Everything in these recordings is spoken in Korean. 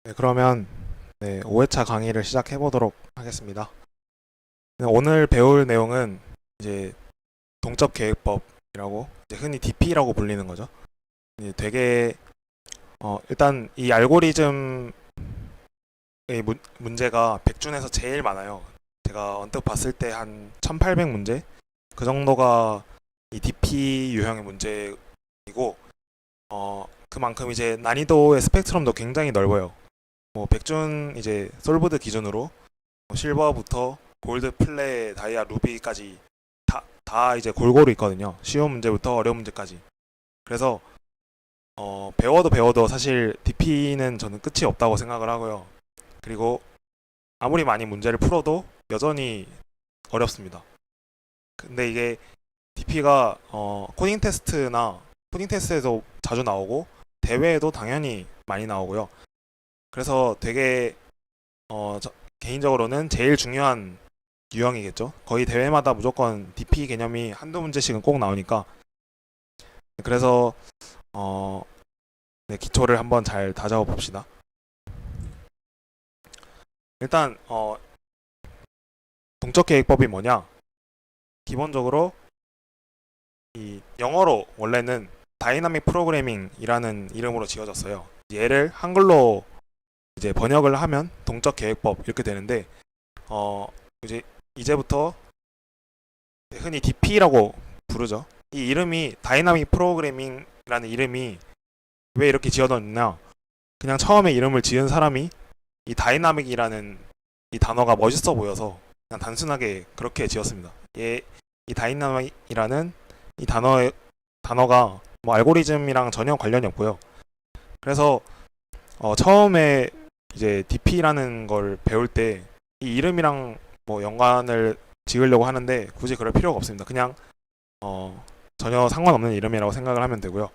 네, 그러면 5회차 강의를 시작해 보도록 하겠습니다. 네, 오늘 배울 내용은 이제 동적 계획법이라고 이제 흔히 DP라고 불리는 거죠. 이제 되게 일단 이 알고리즘의 문제가 100준에서 제일 많아요. 제가 언뜻 봤을 때 한 1800문제 그 정도가 이 DP 유형의 문제이고 그만큼 이제 난이도의 스펙트럼도 굉장히 넓어요. 100준 이제 솔브드 기준으로 실버부터 골드, 플레, 다이아, 루비까지 다 이제 골고루 있거든요. 쉬운 문제부터 어려운 문제까지. 그래서 배워도 사실 DP는 저는 끝이 없다고 생각을 하고요. 그리고 아무리 많이 문제를 풀어도 여전히 어렵습니다. 근데 이게 DP가 코딩 테스트에서 자주 나오고 대회에도 당연히 많이 나오고요. 그래서 되게 개인적으로는 제일 중요한 유형이겠죠. 거의 대회마다 무조건 DP 개념이 한두 문제씩은 꼭 나오니까. 그래서 기초를 한번 잘 다져봐 봅시다. 일단 동적 계획법이 뭐냐? 기본적으로 이 영어로 원래는 다이나믹 프로그래밍이라는 이름으로 지어졌어요. 얘를 한글로 이제 번역을 하면 동적 계획법 이렇게 되는데 어 이제부터 흔히 DP라고 부르죠. 이 이름이 다이나믹 프로그래밍이라는 이름이 왜 이렇게 지어졌냐? 그냥 처음에 이름을 지은 사람이 이 다이나믹이라는 이 단어가 멋있어 보여서 그냥 단순하게 그렇게 지었습니다. 이 다이나믹이라는 이 단어가 뭐 알고리즘이랑 전혀 관련이 없고요. 그래서 처음에 이제 DP라는 걸 배울 때 이 이름이랑 뭐 연관을 지으려고 하는데 굳이 그럴 필요가 없습니다. 그냥 전혀 상관없는 이름이라고 생각을 하면 되고요.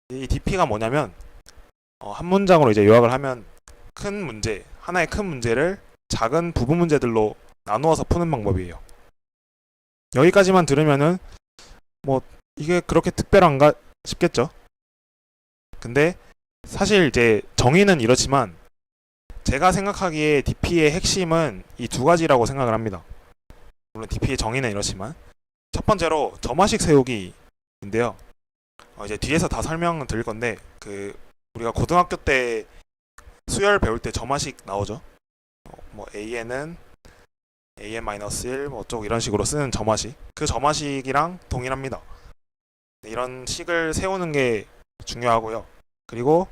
이 DP가 뭐냐면 한 문장으로 이제 요약을 하면 하나의 큰 문제를 작은 부분 문제들로 나누어서 푸는 방법이에요. 여기까지만 들으면은 뭐 이게 그렇게 특별한가 싶겠죠. 근데 사실 이제 정의는 이렇지만 제가 생각하기에 DP의 핵심은 이 두 가지라고 생각을 합니다. 물론 DP의 정의는 이렇지만 첫 번째로 점화식 세우기인데요. 이제 뒤에서 다 설명을 드릴 건데 우리가 고등학교 때 수열 배울 때 점화식 나오죠. 뭐 AN은 AN-1 뭐 어쩌고 이런 식으로 쓰는 점화식. 그 점화식이랑 동일합니다. 이런 식을 세우는 게 중요하고요. 그리고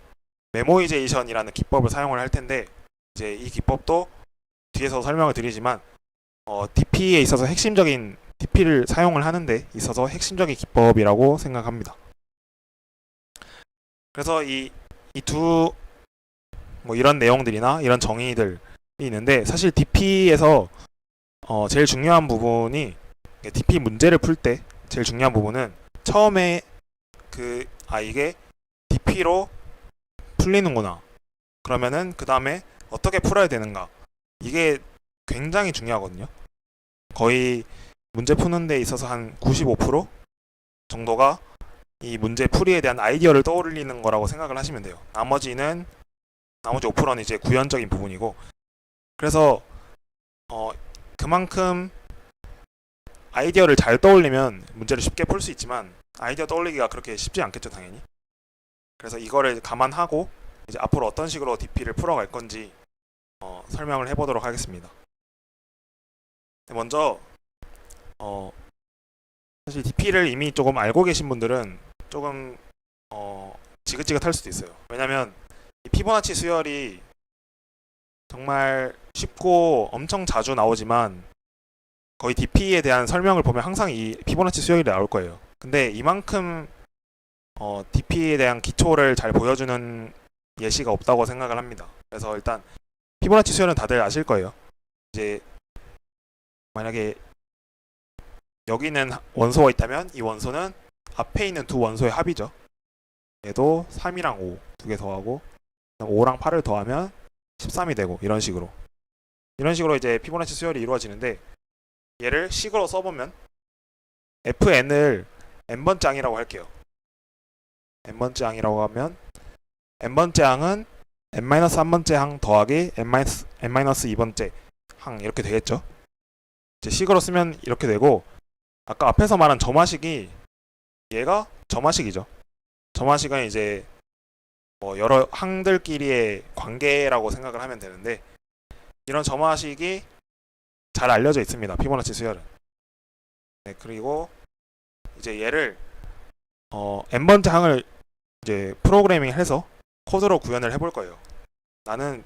메모이제이션이라는 기법을 사용을 할 텐데 이제 이 기법도 뒤에서 설명을 드리지만 DP에 있어서 핵심적인 DP를 사용을 하는데 있어서 핵심적인 기법이라고 생각합니다. 그래서 이두 뭐 이런 내용들이나 이런 정의들이 있는데 사실 DP에서 제일 중요한 부분이 DP 문제를 풀 때 제일 중요한 부분은 처음에 이게 DP로 풀리는구나. 그러면은 그 다음에 어떻게 풀어야 되는가. 이게 굉장히 중요하거든요. 거의 문제 푸는 데 있어서 한 95% 정도가 이 문제 풀이에 대한 아이디어를 떠올리는 거라고 생각을 하시면 돼요. 나머지 5%는 이제 구현적인 부분이고 그래서 그만큼 아이디어를 잘 떠올리면 문제를 쉽게 풀 수 있지만 아이디어 떠올리기가 그렇게 쉽지 않겠죠, 당연히. 그래서 이거를 감안하고 이제 앞으로 어떤 식으로 DP를 풀어갈 건지 설명을 해보도록 하겠습니다. 먼저 어, 사실 DP를 이미 조금 알고 계신 분들은 조금 지긋지긋할 수도 있어요. 왜냐하면 이 피보나치 수열이 정말 쉽고 엄청 자주 나오지만 거의 DP에 대한 설명을 보면 항상 이 피보나치 수열이 나올 거예요. 근데 이만큼 DP에 대한 기초를 잘 보여주는 예시가 없다고 생각을 합니다. 그래서 일단 피보나치 수열은 다들 아실 거예요. 이제 만약에 여기는 원소가 있다면 이 원소는 앞에 있는 두 원소의 합이죠. 얘도 3이랑 5 두 개 더하고 5랑 8을 더하면 13이 되고 이런 식으로 이제 피보나치 수열이 이루어지는데 얘를 식으로 써보면 fn을 n번째 항이라고 할게요. n번째 항이라고 하면 n번째 항은 n-1번째 항 더하기 n-2번째 항 이렇게 되겠죠. 이제 식으로 쓰면 이렇게 되고, 아까 앞에서 말한 점화식이 얘가 점화식이죠. 점화식은 이제 뭐 여러 항들끼리의 관계라고 생각을 하면 되는데, 이런 점화식이 잘 알려져 있습니다. 피보나치 수열은. 네, 그리고 이제 얘를 n번째 항을 이제 프로그래밍 해서 코드로 구현을 해볼 거예요. 나는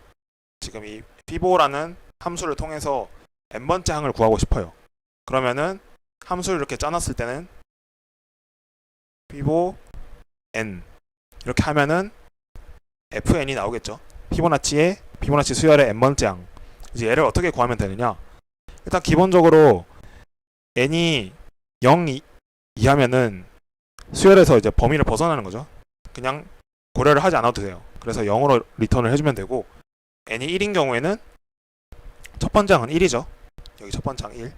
지금 이 피보라는 함수를 통해서 n번째 항을 구하고 싶어요. 그러면은 함수를 이렇게 짜놨을 때는 피보 n 이렇게 하면은 fn이 나오겠죠. 피보나치 수열의 n번째 항. 이제 얘를 어떻게 구하면 되느냐? 일단 기본적으로 n이 0 이하면은 수열에서 이제 범위를 벗어나는 거죠. 그냥 고려를 하지 않아도 돼요. 그래서 0으로 리턴을 해주면 되고, n이 1인 경우에는 첫 번째 항은 1이죠. 여기 첫 번째 항 1.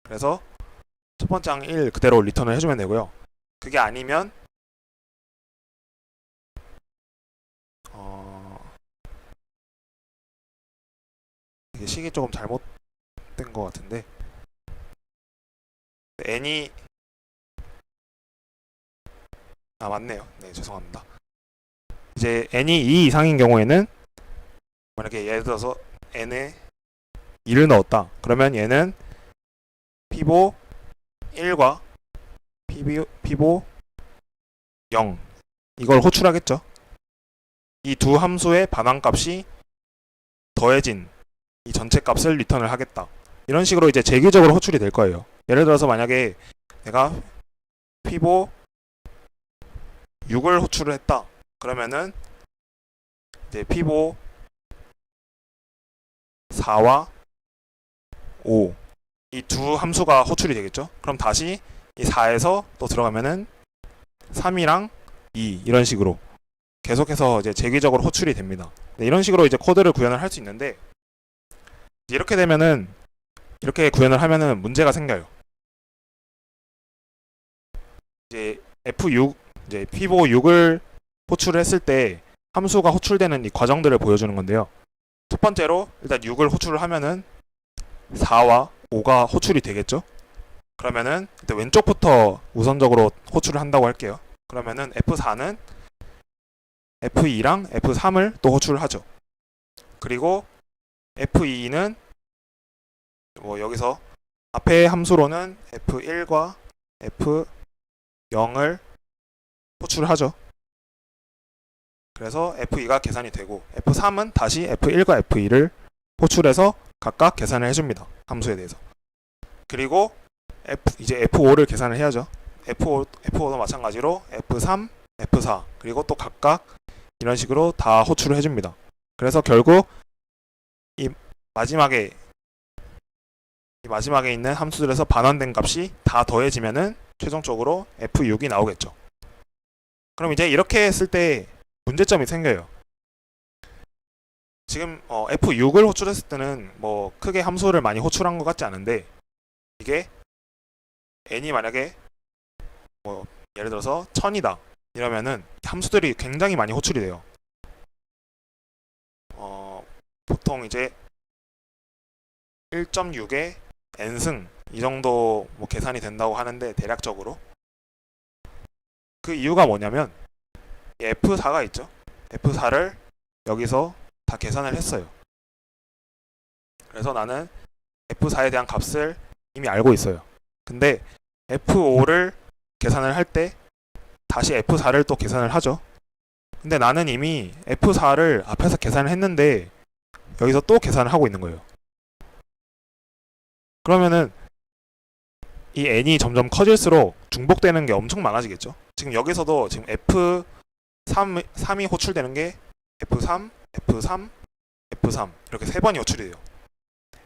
그래서 첫 번째 항 1 그대로 리턴을 해주면 되고요. 그게 아니면 이게 식이 조금 잘못된 것 같은데, n이 맞네요. 네, 죄송합니다. 이제 n이 2 이상인 경우에는 만약에 예를 들어서 n에 2를 넣었다. 그러면 얘는 피보 1과 피보 0 이걸 호출하겠죠. 이 두 함수의 반환값이 더해진 이 전체 값을 리턴을 하겠다. 이런 식으로 이제 재규적으로 호출이 될 거예요. 예를 들어서 만약에 내가 피보 6을 호출을 했다. 그러면은 이제 피보 4와 5 이 두 함수가 호출이 되겠죠. 그럼 다시 이 4에서 또 들어가면은 3이랑 2 이런 식으로 계속해서 이제 재규적으로 호출이 됩니다. 네, 이런 식으로 이제 코드를 구현을 할 수 있는데, 이렇게 되면은 이렇게 구현을 하면은 문제가 생겨요. 이제 F6 이제 피보 6을 호출을 했을 때 함수가 호출되는 이 과정들을 보여주는 건데요. 첫 번째로 일단 6을 호출을 하면은 4와 5가 호출이 되겠죠. 그러면은 일단 왼쪽부터 우선적으로 호출을 한다고 할게요. 그러면은 F4는 F2랑 F3을 또 호출을 하죠. 그리고 F2는 뭐 여기서 앞에 함수로는 F1과 F0을 호출하죠. 그래서 F2가 계산이 되고, F3은 다시 F1과 F2를 호출해서 각각 계산을 해줍니다. 함수에 대해서. 그리고 이제 F5를 계산을 해야죠. F5도 마찬가지로 F3, F4 그리고 또 각각 이런 식으로 다 호출을 해줍니다. 그래서 결국 이 마지막에 있는 함수들에서 반환된 값이 다 더해지면은 최종적으로 F6이 나오겠죠. 그럼 이제 이렇게 했을 때 문제점이 생겨요. 지금 F6을 호출했을 때는 뭐 크게 함수를 많이 호출한 것 같지 않은데, 이게 n이 만약에 뭐 예를 들어서 1000이다 이러면은 함수들이 굉장히 많이 호출이 돼요. 보통 이제 1.6에 n승 이 정도 뭐 계산이 된다고 하는데, 대략적으로 그 이유가 뭐냐면 F4가 있죠. F4를 여기서 다 계산을 했어요. 그래서 나는 F4에 대한 값을 이미 알고 있어요. 근데 F5를 계산을 할 때 다시 F4를 또 계산을 하죠. 근데 나는 이미 F4를 앞에서 계산을 했는데 여기서 또 계산을 하고 있는 거예요. 그러면은 이 n이 점점 커질수록 중복되는 게 엄청 많아지겠죠. 지금 여기서도 지금 F3이 호출되는 게 F3, F3, F3 이렇게 세 번이 호출이 돼요.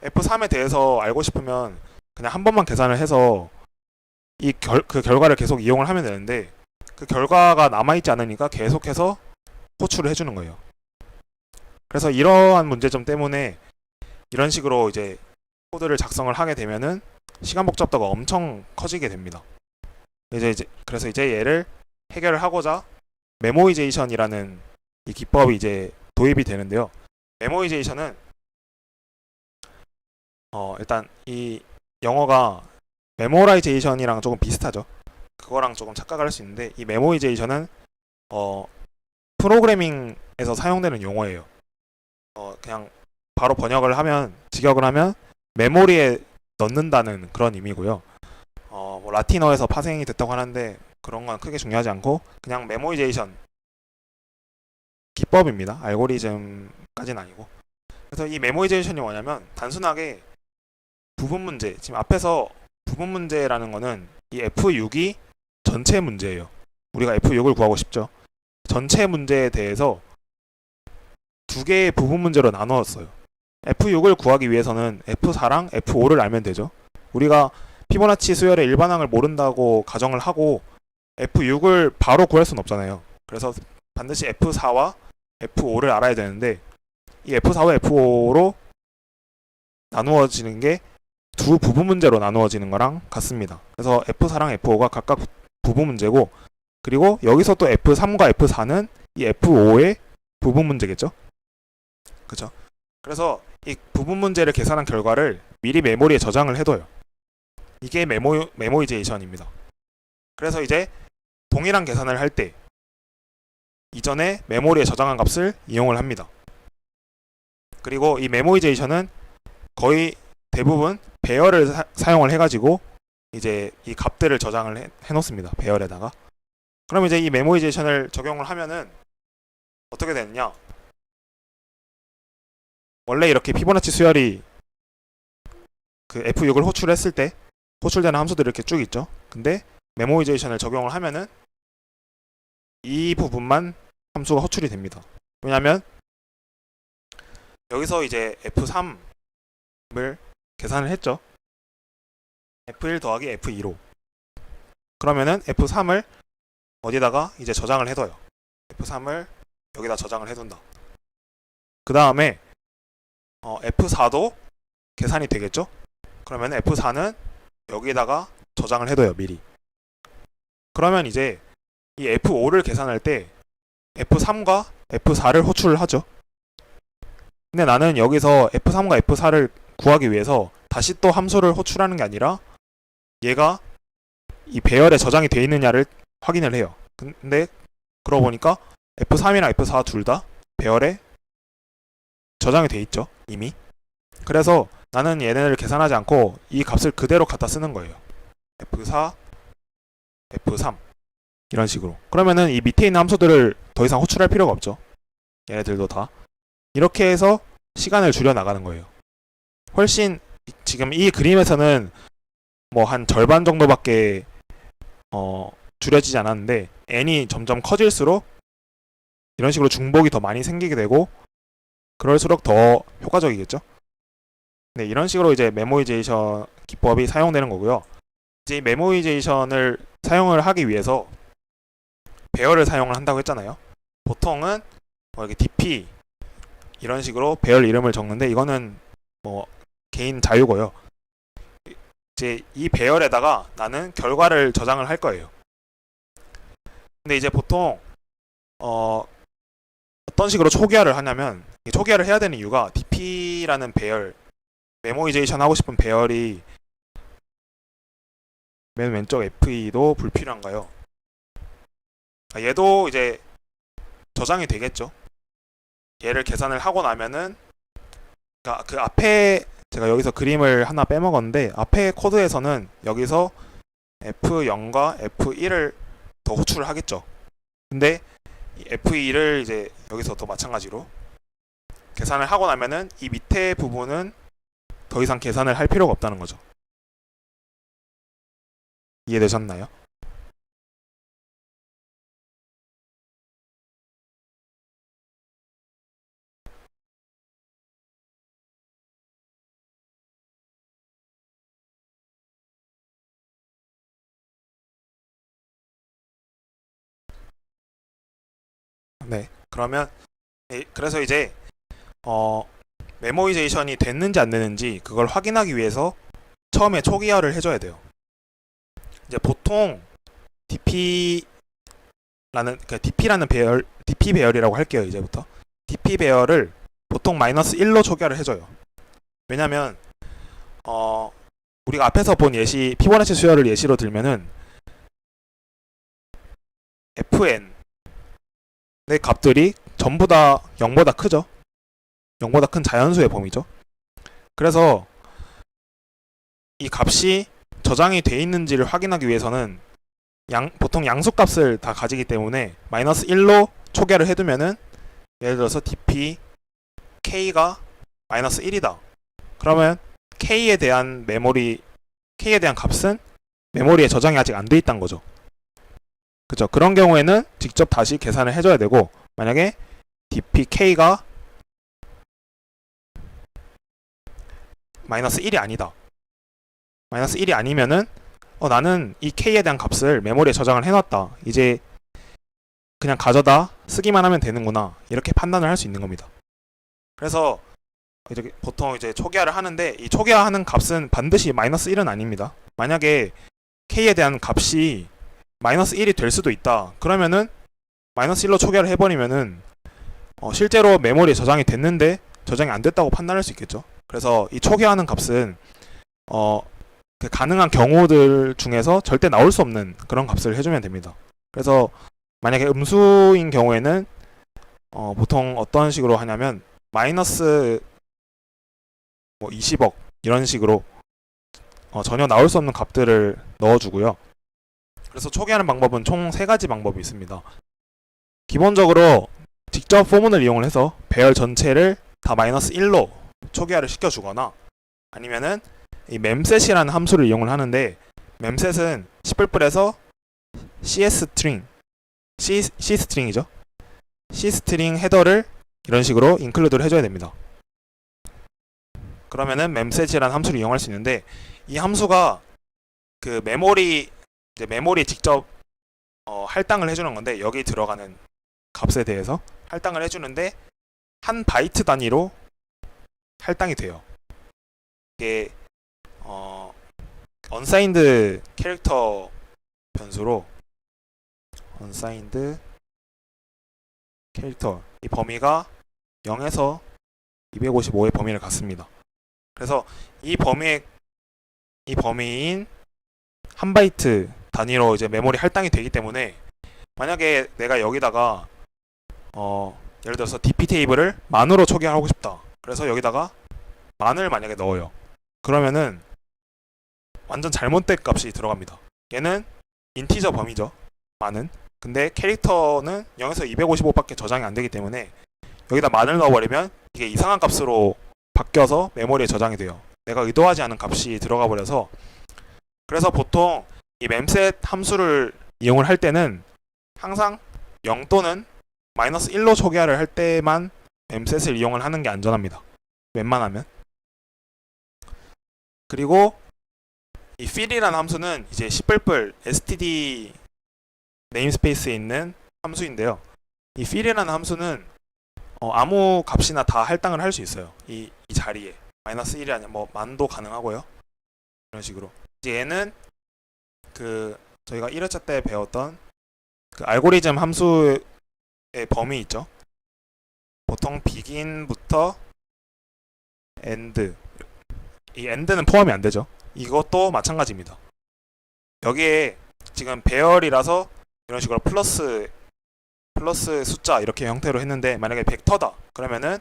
F3에 대해서 알고 싶으면 그냥 한 번만 계산을 해서 그 결과를 계속 이용을 하면 되는데, 그 결과가 남아있지 않으니까 계속해서 호출을 해주는 거예요. 그래서 이러한 문제점 때문에 이런 식으로 이제 코드를 작성을 하게 되면은 시간 복잡도가 엄청 커지게 됩니다. 그래서 이제 얘를 해결을 하고자 메모이제이션이라는 이 기법이 이제 도입이 되는데요. 메모이제이션은 일단 이 영어가 메모라이제이션이랑 조금 비슷하죠. 그거랑 조금 착각을 할 수 있는데 이 메모이제이션은 프로그래밍에서 사용되는 용어예요. 그냥 바로 번역을 하면 직역을 하면 메모리에 넣는다는 그런 의미고요. 뭐 라틴어에서 파생이 됐다고 하는데 그런 건 크게 중요하지 않고 그냥 메모이제이션 기법입니다. 알고리즘까지는 아니고. 그래서 이 메모이제이션이 뭐냐면 단순하게 부분 문제, 지금 앞에서 부분 문제라는 거는 이 F6이 전체 문제예요. 우리가 F6을 구하고 싶죠. 전체 문제에 대해서 두 개의 부분 문제로 나누었어요. F6을 구하기 위해서는 F4랑 F5를 알면 되죠. 우리가 피보나치 수열의 일반항을 모른다고 가정을 하고 F6을 바로 구할 수는 없잖아요. 그래서 반드시 F4와 F5를 알아야 되는데 이 F4와 F5로 나누어지는 게 두 부분 문제로 나누어지는 거랑 같습니다. 그래서 F4랑 F5가 각각 부분 문제고 그리고 여기서 또 F3과 F4는 이 F5의 부분 문제겠죠. 그죠? 그래서 이 부분 문제를 계산한 결과를 미리 메모리에 저장을 해둬요. 이게 메모이제이션입니다. 그래서 이제 동일한 계산을 할 때 이전에 메모리에 저장한 값을 이용을 합니다. 그리고 이 메모이제이션은 거의 대부분 배열을 사용을 해가지고 이제 이 값들을 저장을 해놓습니다. 배열에다가. 그럼 이제 이 메모이제이션을 적용을 하면은 어떻게 되느냐? 원래 이렇게 피보나치 수열이 그 F6을 호출했을 때 호출되는 함수들이 이렇게 쭉 있죠. 근데 메모이제이션을 적용을 하면은 이 부분만 함수가 호출이 됩니다. 왜냐면 여기서 이제 F3을 계산을 했죠. F1 더하기 F2로. 그러면은 F3을 어디다가 이제 저장을 해둬요. F3을 여기다 저장을 해둔다. 그 다음에 F4도 계산이 되겠죠. 그러면 F4는 여기다가 저장을 해둬요. 미리. 그러면 이제 이 F5를 계산할 때 F3과 F4를 호출을 하죠. 근데 나는 여기서 F3과 F4를 구하기 위해서 다시 또 함수를 호출하는 게 아니라 얘가 이 배열에 저장이 되어 있느냐를 확인을 해요. 근데 그러고 보니까 F3이랑 F4 둘 다 배열에 저장이 되어 있죠. 이미. 그래서 나는 얘네를 계산하지 않고 이 값을 그대로 갖다 쓰는 거예요. F4, F3 이런 식으로. 그러면은 이 밑에 있는 함수들을 더 이상 호출할 필요가 없죠. 얘네들도 다. 이렇게 해서 시간을 줄여 나가는 거예요. 훨씬 지금 이 그림에서는 뭐 한 절반 정도밖에 줄여지지 않았는데 n이 점점 커질수록 이런 식으로 중복이 더 많이 생기게 되고 그럴수록 더 효과적이겠죠. 네, 이런 식으로 이제 메모이제이션 기법이 사용되는 거고요. 이제 메모이제이션을 사용을 하기 위해서 배열을 사용을 한다고 했잖아요. 보통은 이렇게 DP 이런 식으로 배열 이름을 적는데 이거는 뭐 개인 자유고요. 이제 이 배열에다가 나는 결과를 저장을 할 거예요. 근데 이제 보통 어떤 식으로 초기화를 하냐면 초기화를 해야 되는 이유가 DP라는 배열 메모이제이션 하고 싶은 배열이 맨 왼쪽 F2도 불필요한가요? 얘도 이제 저장이 되겠죠. 얘를 계산을 하고 나면은 그러니까 그 앞에 제가 여기서 그림을 하나 빼먹었는데 앞에 코드에서는 여기서 F0과 F1을 더 호출을 하겠죠. 근데 이 F2를 이제 여기서 또 마찬가지로 계산을 하고 나면은 이 밑에 부분은 더 이상 계산을 할 필요가 없다는 거죠. 이해되셨나요? 네. 그러면 그래서 이제 메모이제이션이 됐는지 안 됐는지 그걸 확인하기 위해서 처음에 초기화를 해줘야 돼요. 이제 보통 DP라는 배열, DP 배열이라고 할게요. 이제부터 DP 배열을 보통 마이너스 1로 초기화를 해줘요. 왜냐면 우리가 앞에서 본 예시 피보나치 수열을 예시로 들면은 fn의 값들이 전부 다 0보다 크죠. 0보다 큰 자연수의 범위죠. 그래서 이 값이 저장이 돼 있는지를 확인하기 위해서는 보통 양수값을 다 가지기 때문에 마이너스 1로 초기화를 해두면은 예를 들어서 dp k가 마이너스 1이다. 그러면 k에 대한 값은 메모리에 저장이 아직 안 돼 있다는 거죠. 그죠? 그런 경우에는 직접 다시 계산을 해줘야 되고, 만약에 dpk가 마이너스 1이 아니다. 마이너스 1이 아니면은 나는 이 k에 대한 값을 메모리에 저장을 해놨다. 이제 그냥 가져다 쓰기만 하면 되는구나. 이렇게 판단을 할 수 있는 겁니다. 그래서 보통 이제 초기화를 하는데, 이 초기화하는 값은 반드시 마이너스 1은 아닙니다. 만약에 k에 대한 값이 마이너스 1이 될 수도 있다. 그러면은 마이너스 1로 초기화를 해버리면은 실제로 메모리에 저장이 됐는데 저장이 안 됐다고 판단할 수 있겠죠. 그래서 이 초기화하는 값은 그 가능한 경우들 중에서 절대 나올 수 없는 그런 값을 해주면 됩니다. 그래서 만약에 음수인 경우에는 보통 어떤 식으로 하냐면 마이너스 20억 이런 식으로 전혀 나올 수 없는 값들을 넣어주고요. 그래서 초기화하는 방법은 총 3가지 방법이 있습니다. 기본적으로 직접 포문을 이용을 해서 배열 전체를 다 마이너스 1로 초기화를 시켜주거나, 아니면은 이 memset이라는 함수를 이용을 하는데, memset은 10불에서 C 스트링이죠. C 스트링 헤더를 이런 식으로 인클루드를 해줘야 됩니다. 그러면은 memset이라는 함수를 이용할 수 있는데, 이 함수가 그 메모리에 직접 할당을 해주는 건데, 여기 들어가는 값에 대해서 할당을 해주는데 한 바이트 단위로 할당이 돼요. 이게 unsigned 캐릭터 변수로 unsigned 캐릭터 이 범위가 0에서 255의 범위를 갖습니다. 그래서 이 범위인 한 바이트 단위로 이제 메모리 할당이 되기 때문에, 만약에 내가 여기다가 예를 들어서 dp 테이블을 만으로 초기화하고 싶다. 그래서 여기다가 만을 만약에 넣어요. 그러면은 완전 잘못된 값이 들어갑니다. 얘는 인티저 범위죠. 만은. 근데 캐릭터는 0에서 255밖에 저장이 안 되기 때문에 여기다 만을 넣어버리면 이게 이상한 값으로 바뀌어서 메모리에 저장이 돼요. 내가 의도하지 않은 값이 들어가 버려서. 그래서 보통 이 memset 함수를 이용을 할 때는 항상 0 또는 마이너스 1로 초기화를 할 때만 memset을 이용을 하는 게 안전합니다. 웬만하면. 그리고 이 fill이라는 함수는 이제 시뿔뿔 std 네임스페이스에 있는 함수인데요. 이 fill이라는 함수는 아무 값이나 다 할당을 할 수 있어요. 이 자리에 마이너스 1이 아니라 만도 가능하고요. 이런 식으로. 이제 얘는 저희가 1회차 때 배웠던 그 알고리즘 함수의 범위 있죠. 보통 begin부터 end, 이 end는 포함이 안 되죠. 이것도 마찬가지입니다. 여기에 지금 배열이라서 이런 식으로 플러스 숫자 이렇게 형태로 했는데, 만약에 벡터다 그러면은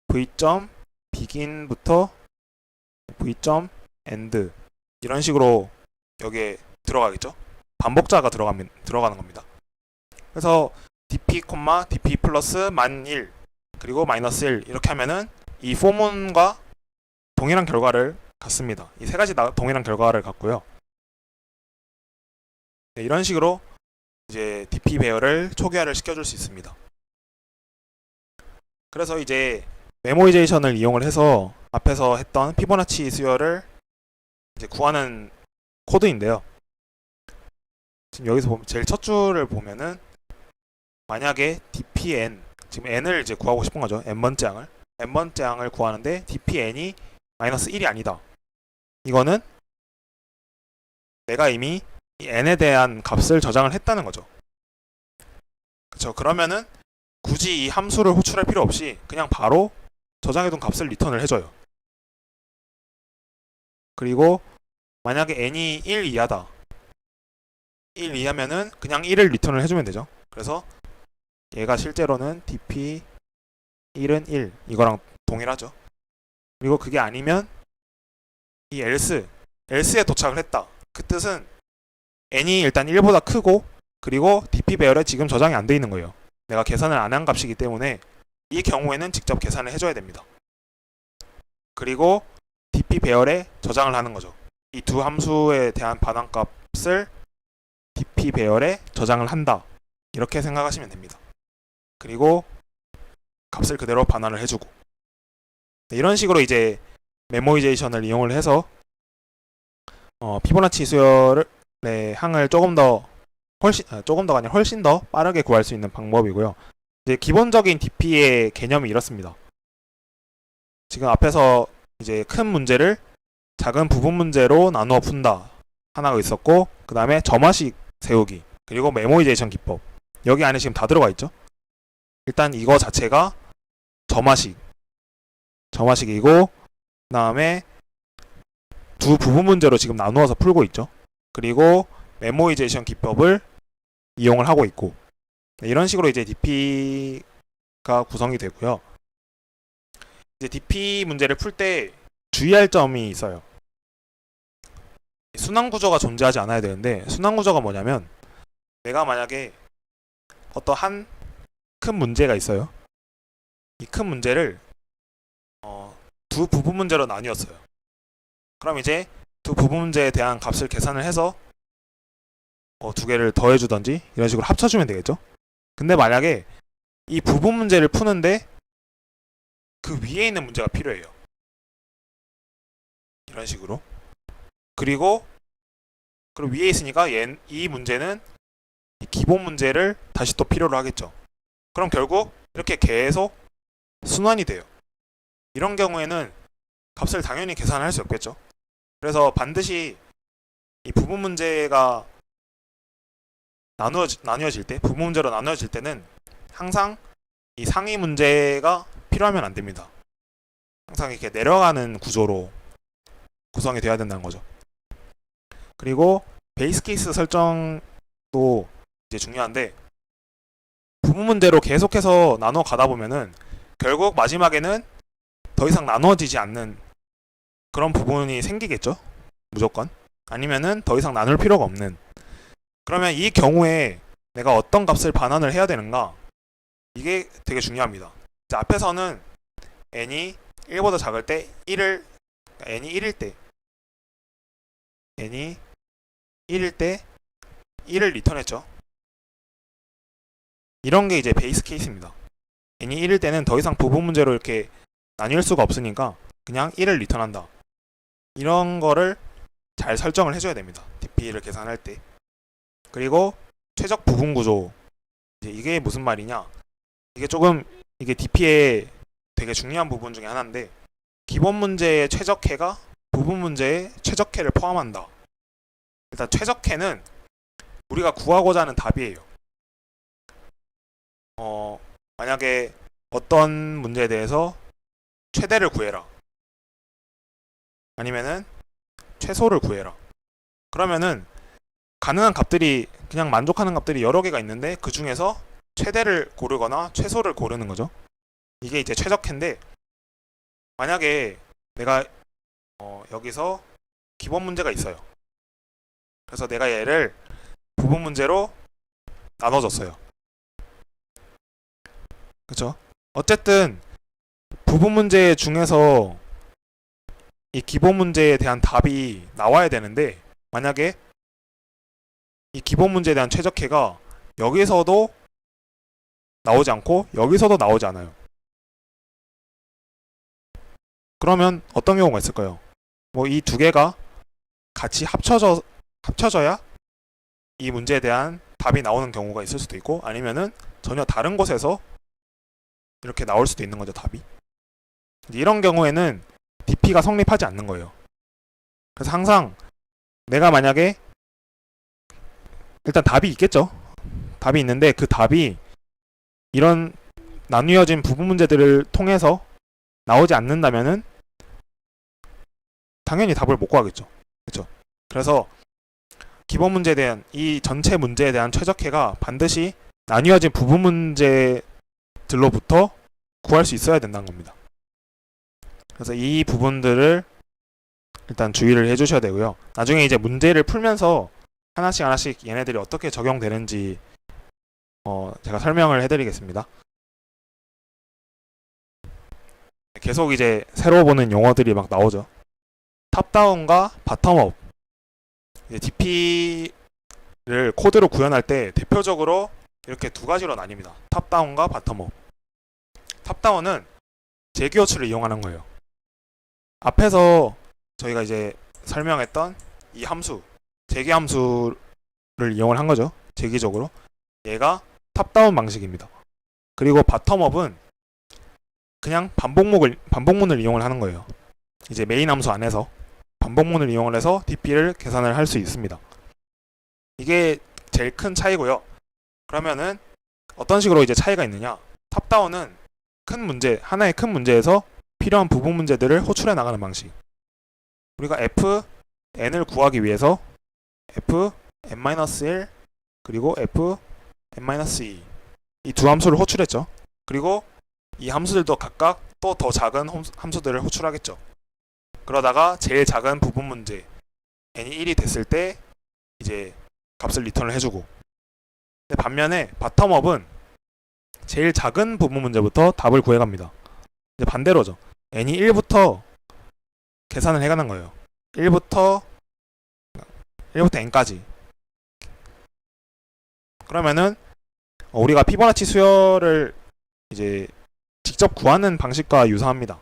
v.begin부터 v.end 이런 식으로 여기에 들어가겠죠. 반복자가 들어가는 겁니다. 그래서 dp, dp 플러스 -1 그리고 -1 이렇게 하면은 이 포문과 동일한 결과를 갖습니다. 이 3가지 동일한 결과를 갖고요. 네, 이런 식으로 이제 dp 배열을 초기화를 시켜줄 수 있습니다. 그래서 이제 메모이제이션을 이용을 해서 앞에서 했던 피보나치 수열을 이제 구하는 코드인데요. 지금 여기서 보면 제일 첫 줄을 보면은, 만약에 dpn, 지금 n을 이제 구하고 싶은 거죠. n번째 항을 구하는데 dpn이 -1이 아니다. 이거는 내가 이미 이 n에 대한 값을 저장을 했다는 거죠. 그렇죠. 그러면은 굳이 이 함수를 호출할 필요 없이 그냥 바로 저장해둔 값을 리턴을 해줘요. 그리고 만약에 n이 1 이하다. 1 이하면은 그냥 1을 리턴을 해주면 되죠. 그래서 얘가 실제로는 dp 1은 1 이거랑 동일하죠. 그리고 그게 아니면 이 else에 도착을 했다. 그 뜻은 n이 일단 1보다 크고 그리고 dp 배열에 지금 저장이 안 돼 있는 거예요. 내가 계산을 안 한 값이기 때문에 이 경우에는 직접 계산을 해줘야 됩니다. 그리고 dp 배열에 저장을 하는 거죠. 이 두 함수에 대한 반환값을 dp 배열에 저장을 한다. 이렇게 생각하시면 됩니다. 그리고 값을 그대로 반환을 해주고 이런 식으로 이제 메모이제이션을 이용을 해서 피보나치 수열의 항을 조금 더가 아니라 훨씬 더 빠르게 구할 수 있는 방법이고요. 이제 기본적인 DP의 개념이 이렇습니다. 지금 앞에서 이제 큰 문제를 작은 부분 문제로 나누어 푼다 하나가 있었고, 그 다음에 점화식 세우기, 그리고 메모이제이션 기법, 여기 안에 지금 다 들어가 있죠. 일단 이거 자체가 점화식이고, 그 다음에 두 부분 문제로 지금 나누어서 풀고 있죠. 그리고 메모이제이션 기법을 이용을 하고 있고, 이런 식으로 이제 DP가 구성이 되고요. 이제 DP 문제를 풀 때 주의할 점이 있어요. 순환 구조가 존재하지 않아야 되는데, 순환 구조가 뭐냐면 내가 만약에 어떠한 큰 문제가 있어요. 이 큰 문제를 두 부분 문제로 나뉘었어요. 그럼 이제 두 부분 문제에 대한 값을 계산을 해서 두 개를 더해주던지 이런 식으로 합쳐주면 되겠죠. 근데 만약에 이 부분 문제를 푸는데 그 위에 있는 문제가 필요해요. 이런 식으로. 그리고 위에 있으니까 이 문제는 이 기본 문제를 다시 또 필요로 하겠죠. 그럼 결국 이렇게 계속 순환이 돼요. 이런 경우에는 값을 당연히 계산할 수 없겠죠. 그래서 반드시 이 부분 문제가 나뉘어질 때, 부분 문제로 나뉘어질 때는 항상 이 상위 문제가 필요하면 안 됩니다. 항상 이렇게 내려가는 구조로 구성이 돼야 된다는 거죠. 그리고 베이스 케이스 설정도 이제 중요한데, 부분 문제로 계속해서 나눠 가다 보면은 결국 마지막에는 더 이상 나눠지지 않는 그런 부분이 생기겠죠. 무조건. 아니면은 더 이상 나눌 필요가 없는. 그러면 이 경우에 내가 어떤 값을 반환을 해야 되는가? 이게 되게 중요합니다. 자, 앞에서는 n이 1보다 작을 때 n이 1일 때 n이 1일 때 1을 리턴했죠. 이런 게 이제 베이스 케이스입니다. n이 1일 때는 더 이상 부분 문제로 이렇게 나뉠 수가 없으니까 그냥 1을 리턴한다. 이런 거를 잘 설정을 해줘야 됩니다. DP를 계산할 때. 그리고 최적 부분 구조. 이게 무슨 말이냐? 이게 DP의 되게 중요한 부분 중에 하나인데, 기본 문제의 최적해가 부분 문제의 최적해를 포함한다. 일단 최적해는 우리가 구하고자 하는 답이에요. 만약에 어떤 문제에 대해서 최대를 구해라. 아니면은 최소를 구해라. 그러면은 가능한 값들이, 그냥 만족하는 값들이 여러 개가 있는데 그 중에서 최대를 고르거나 최소를 고르는 거죠. 이게 이제 최적해인데, 만약에 내가 여기서 기본 문제가 있어요. 그래서 내가 얘를 부분 문제로 나눠줬어요. 그렇죠? 어쨌든 부분 문제 중에서 이 기본 문제에 대한 답이 나와야 되는데, 만약에 이 기본 문제에 대한 최적해가 여기서도 나오지 않고 여기서도 나오지 않아요. 그러면 어떤 경우가 있을까요? 뭐 이 두 개가 같이 합쳐져야 이 문제에 대한 답이 나오는 경우가 있을 수도 있고, 아니면은 전혀 다른 곳에서 이렇게 나올 수도 있는 거죠, 답이. 이런 경우에는 DP가 성립하지 않는 거예요. 그래서 항상 내가 만약에 일단 답이 있겠죠. 답이 있는데 그 답이 이런 나뉘어진 부분 문제들을 통해서 나오지 않는다면은 당연히 답을 못 구하겠죠. 그렇죠? 그래서 기본 문제에 대한 이 전체 문제에 대한 최적해가 반드시 나뉘어진 부분 문제들로부터 구할 수 있어야 된다는 겁니다. 그래서 이 부분들을 일단 주의를 해주셔야 되고요. 나중에 이제 문제를 풀면서 하나씩 얘네들이 어떻게 적용되는지 제가 설명을 해드리겠습니다. 계속 이제 새로 보는 용어들이 막 나오죠. 탑다운과 바텀업. DP를 코드로 구현할 때 대표적으로 이렇게 두 가지로 나뉩니다. 탑다운과 바텀업. 탑다운은 재기호출을 이용하는 거예요. 앞에서 저희가 이제 설명했던 이 함수, 재기 함수를 이용을 한 거죠. 재기적으로. 얘가 탑다운 방식입니다. 그리고 바텀업은 그냥 반복문을 이용을 하는 거예요. 이제 메인 함수 안에서 반복문을 이용을 해서 DP를 계산을 할 수 있습니다. 이게 제일 큰 차이고요. 그러면은 어떤 식으로 이제 차이가 있느냐? 탑다운은 하나의 큰 문제에서 필요한 부분 문제들을 호출해 나가는 방식. 우리가 fn을 구하기 위해서 fn-1 그리고 fn-2 이 두 함수를 호출했죠. 그리고 이 함수들도 각각 또 더 작은 함수들을 호출하겠죠. 그러다가 제일 작은 부분 문제 n이 1이 됐을 때 이제 값을 리턴을 해주고, 근데 반면에 바텀업은 제일 작은 부분 문제부터 답을 구해갑니다. 이제 반대로죠. n이 1부터 계산을 해가는 거예요. 1부터 n까지. 그러면은 우리가 피보나치 수열을 이제 직접 구하는 방식과 유사합니다.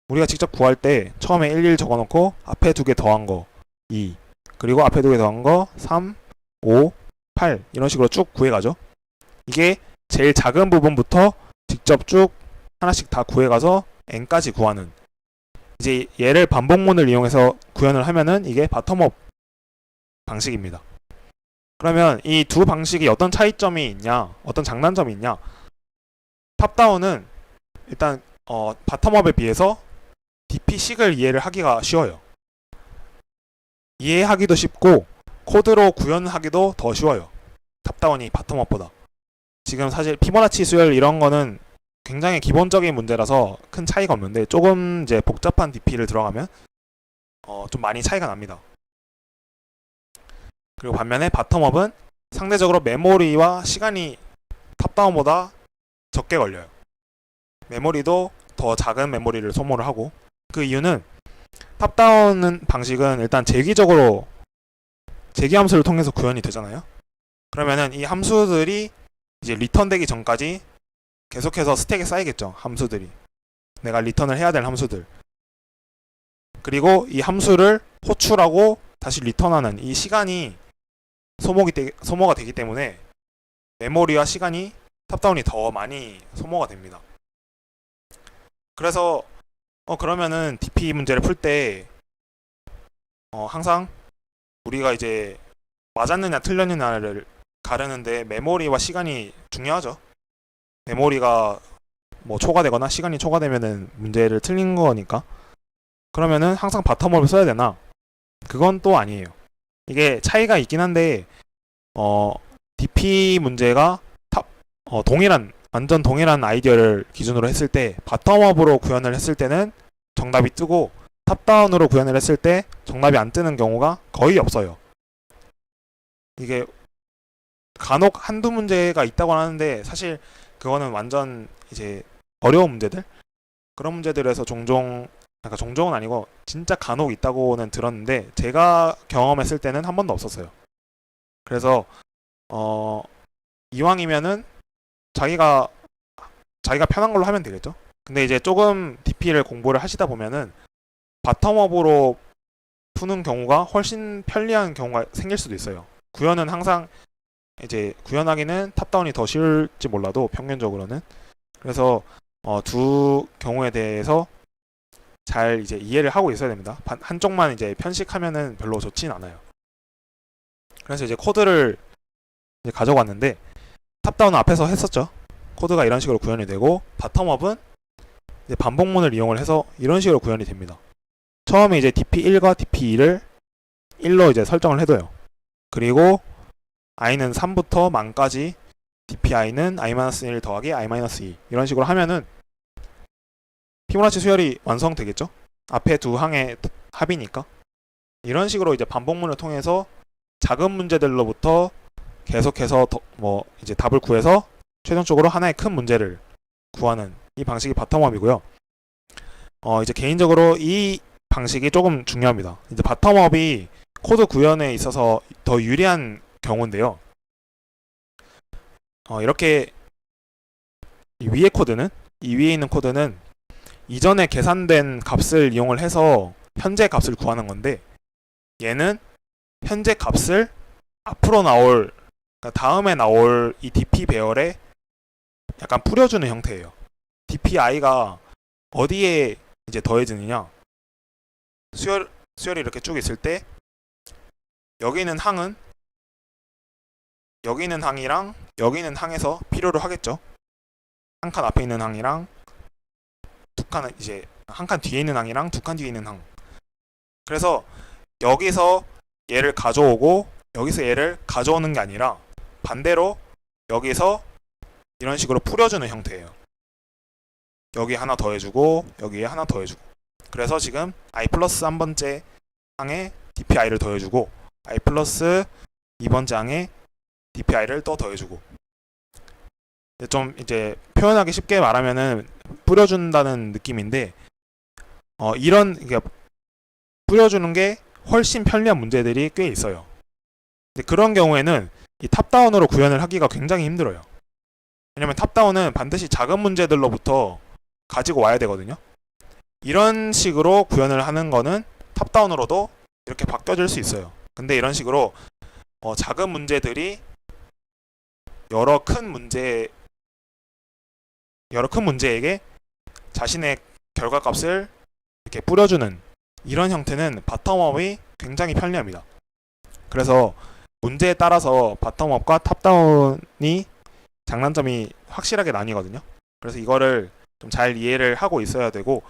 우리가 직접 구할 때 처음에 11 적어놓고 앞에 두 개 더한 거 2, 그리고 앞에 두 개 더한 거 3, 5, 8 이런 식으로 쭉 구해가죠. 이게 제일 작은 부분부터 직접 쭉 하나씩 다 구해가서 n까지 구하는, 이제 얘를 반복문을 이용해서 구현을 하면은 이게 바텀업 방식입니다. 그러면 이 두 방식이 어떤 차이점이 있냐, 어떤 장단점이 있냐? 탑다운은 일단 바텀업에 비해서 DP식을 이해를 하기가 쉬워요. 이해하기도 쉽고 코드로 구현하기도 더 쉬워요. 탑다운이 바텀업보다. 지금 사실 피보나치 수열 이런 거는 굉장히 기본적인 문제라서 큰 차이가 없는데, 조금 이제 복잡한 DP를 들어가면 좀 많이 차이가 납니다. 그리고 반면에 바텀업은 상대적으로 메모리와 시간이 탑다운보다 적게 걸려요. 메모리도 더 작은 메모리를 소모를 하고, 그 이유는 탑다운 방식은 일단 재기적으로 재기 함수를 통해서 구현이 되잖아요. 그러면은 이 함수들이 이제 리턴되기 전까지 계속해서 스택에 쌓이겠죠. 함수들이 내가 리턴을 해야 될 함수들. 그리고 이 함수를 호출하고 다시 리턴하는 이 시간이 소모가 되기 때문에 메모리와 시간이 탑다운이 더 많이 소모가 됩니다. 그래서 그러면은 DP 문제를 풀 때 항상 우리가 이제 맞았느냐 틀렸느냐를 가르는데 메모리와 시간이 중요하죠. 메모리가 뭐 초과되거나 시간이 초과되면은 문제를 틀린 거니까. 그러면은 항상 바텀업을 써야 되나? 그건 또 아니에요. 이게 차이가 있긴 한데 DP 문제가 완전 동일한 아이디어를 기준으로 했을 때 바텀업으로 구현을 했을 때는 정답이 뜨고, 탑다운으로 구현을 했을 때 정답이 안 뜨는 경우가 거의 없어요. 이게 간혹 한두 문제가 있다고 하는데 사실 그거는 완전 이제 어려운 문제들, 그런 문제들에서 종종은 아니고 진짜 간혹 있다고는 들었는데 제가 경험했을 때는 한 번도 없었어요. 그래서 이왕이면은 자기가 편한 걸로 하면 되겠죠. 근데 이제 조금 DP를 공부를 하시다 보면은 바텀업으로 푸는 경우가 훨씬 편리한 경우가 생길 수도 있어요. 구현은 항상 이제 구현하기는 탑다운이 더 쉬울지 몰라도 평균적으로는. 그래서 두 경우에 대해서 잘 이제 이해를 하고 있어야 됩니다. 한쪽만 이제 편식하면은 별로 좋진 않아요. 그래서 이제 코드를 이제 가져왔는데 탑다운은 앞에서 했었죠. 코드가 이런 식으로 구현이 되고, 바텀업은 이제 반복문을 이용을 해서 이런 식으로 구현이 됩니다. 처음에 이제 dp1과 dp2를 1로 이제 설정을 해둬요. 그리고 i는 3부터 만까지 dpi는 i-1 더하기 i-2 이런 식으로 하면은 피보나치 수열이 완성되겠죠? 앞에 두 항의 합이니까. 이런 식으로 이제 반복문을 통해서 작은 문제들로부터 계속해서 이제 답을 구해서 최종적으로 하나의 큰 문제를 구하는 이 방식이 바텀업이고요. 이제 개인적으로 이 방식이 조금 중요합니다. 이제 바텀업이 코드 구현에 있어서 더 유리한 경우인데요. 이렇게 이 위에 있는 코드는 이전에 계산된 값을 이용을 해서 현재 값을 구하는 건데, 얘는 현재 값을 앞으로 나올, 그러니까 다음에 나올 이 dp 배열에 약간 뿌려주는 형태예요. dpi가 어디에 이제 더해지느냐, 수열이 이렇게 쭉 있을 때 여기 있는 항은 여기 있는 항이랑 여기 있는 항에서 필요로 하겠죠. 한 칸 앞에 있는 항이랑 두 칸, 이제 한 칸 뒤에 있는 항이랑 두 칸 뒤에 있는 항. 그래서 여기서 얘를 가져오고 여기서 얘를 가져오는 게 아니라 반대로 여기서 이런 식으로 뿌려주는 형태예요. 여기 하나 더해주고 여기에 하나 더해주고. 그래서 지금 i 플러스 한 번째 항에 dpi를 더해주고 i 플러스 2번째 항에 dpi를 또 더해주고. 좀 이제 표현하기 쉽게 말하면은 뿌려준다는 느낌인데, 이런, 그러니까 뿌려주는 게 훨씬 편리한 문제들이 꽤 있어요. 근데 그런 경우에는 이 탑다운으로 구현을 하기가 굉장히 힘들어요. 왜냐면 탑다운은 반드시 작은 문제들로부터 가지고 와야 되거든요. 이런 식으로 구현을 하는 거는 탑다운으로도 이렇게 바뀌어질 수 있어요. 근데 이런 식으로 작은 문제들이 여러 큰 문제에게 자신의 결과값을 이렇게 뿌려주는 이런 형태는 바텀업이 굉장히 편리합니다. 그래서 문제에 따라서 바텀업과 탑다운이 장단점이 확실하게 나뉘거든요. 그래서 이거를 좀 잘 이해를 하고 있어야 되고,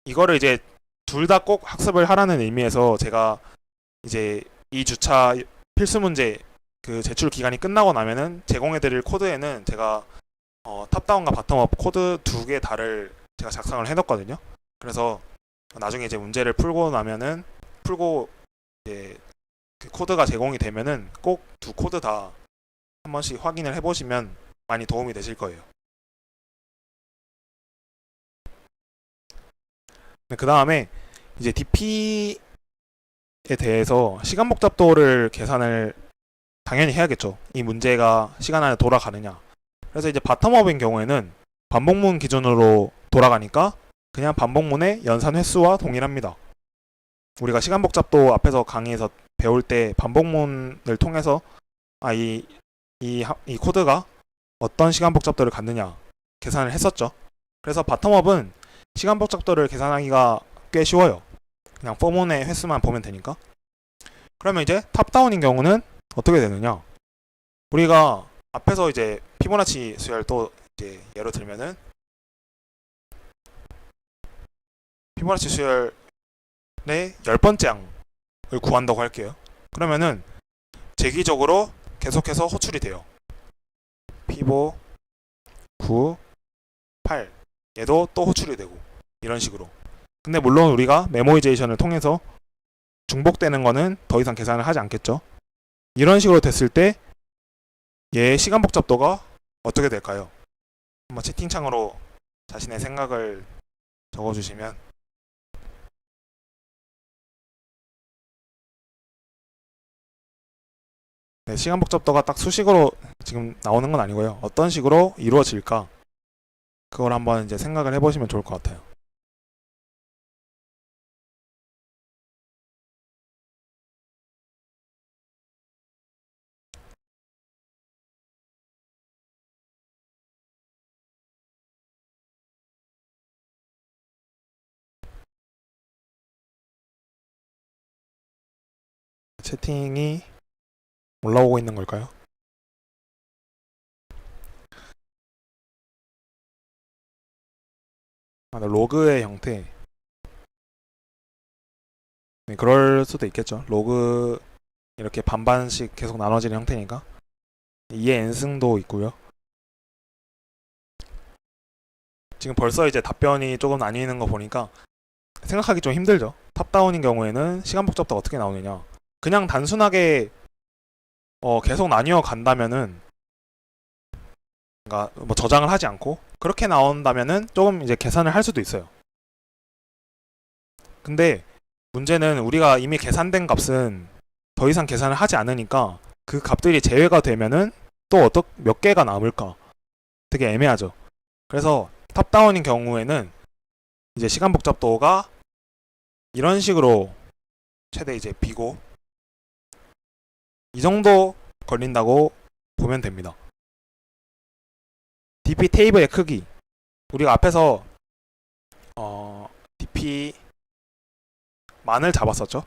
이거를 이제 둘 다 꼭 학습을 하라는 의미에서 제가 이제 이 주차 필수 문제 그 제출 기간이 끝나고 나면은 제공해드릴 코드에는 제가 탑다운과 바텀업 코드 두 개 다를 제가 작성을 해놨거든요. 그래서 나중에 이제 문제를 풀고 이제 그 코드가 제공이 되면은 꼭 두 코드 다 한 번씩 확인을 해보시면 많이 도움이 되실 거예요. 그 다음에 이제 DP에 대해서 시간 복잡도를 계산을 당연히 해야겠죠. 이 문제가 시간 안에 돌아가느냐. 그래서 이제 바텀업인 경우에는 반복문 기준으로 돌아가니까 그냥 반복문의 연산 횟수와 동일합니다. 우리가 시간 복잡도 앞에서 강의에서 배울 때 반복문을 통해서 이 코드가 어떤 시간 복잡도를 갖느냐 계산을 했었죠. 그래서 바텀업은 시간 복잡도를 계산하기가 꽤 쉬워요. 그냥 포문의 횟수만 보면 되니까. 그러면 이제 탑다운인 경우는 어떻게 되느냐? 우리가 앞에서 이제 피보나치 수열 또 이제 예로 들면은 피보나치 수열의 10번째 항을 구한다고 할게요. 그러면은 재기적으로 계속해서 호출이 돼요. 피보 9, 8 얘도 또 호출이 되고 이런 식으로. 근데 물론 우리가 메모이제이션을 통해서 중복되는 거는 더 이상 계산을 하지 않겠죠. 이런 식으로 됐을 때 얘의 시간 복잡도가 어떻게 될까요? 한번 채팅창으로 자신의 생각을 적어주시면. 네, 시간 복잡도가 딱 수식으로 지금 나오는 건 아니고요. 어떤 식으로 이루어질까? 그걸 한번 이제 생각을 해보시면 좋을 것 같아요. 채팅이 올라오고 있는 걸까요? 로그의 형태. 네, 그럴 수도 있겠죠. 로그 이렇게 반반씩 계속 나눠지는 형태니까. 2의 n승도 있고요. 지금 벌써 이제 답변이 조금 나뉘는 거 보니까 생각하기 좀 힘들죠. 탑다운인 경우에는 시간 복잡도가 어떻게 나오느냐. 그냥 단순하게 계속 나뉘어 간다면은, 그러니까 뭐 저장을 하지 않고 그렇게 나온다면은 조금 이제 계산을 할 수도 있어요. 근데 문제는 우리가 이미 계산된 값은 더 이상 계산을 하지 않으니까 그 값들이 제외가 되면은 또 몇 개가 남을까 되게 애매하죠. 그래서 탑다운인 경우에는 이제 시간 복잡도가 이런 식으로 최대 이제 b고 이 정도 걸린다고 보면 됩니다. dp 테이블의 크기, 우리가 앞에서 dp 만을 잡았었죠.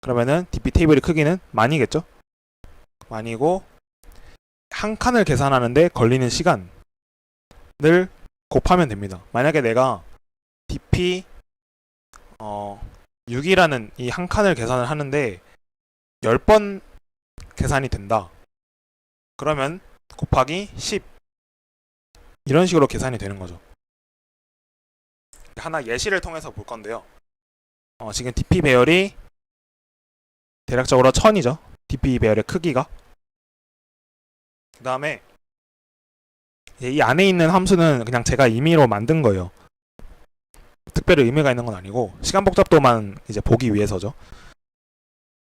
그러면은 dp 테이블의 크기는 만이겠죠. 만이고 한 칸을 계산하는데 걸리는 시간을 곱하면 됩니다. 만약에 내가 dp 6이라는 이 한 칸을 계산을 하는데 10번 계산이 된다. 그러면 곱하기 10 이런 식으로 계산이 되는 거죠. 하나 예시를 통해서 볼 건데요. 지금 dp 배열이 대략적으로 1000이죠. dp 배열의 크기가. 그 다음에 이 안에 있는 함수는 그냥 제가 임의로 만든 거예요. 특별히 의미가 있는 건 아니고 시간 복잡도만 이제 보기 위해서죠.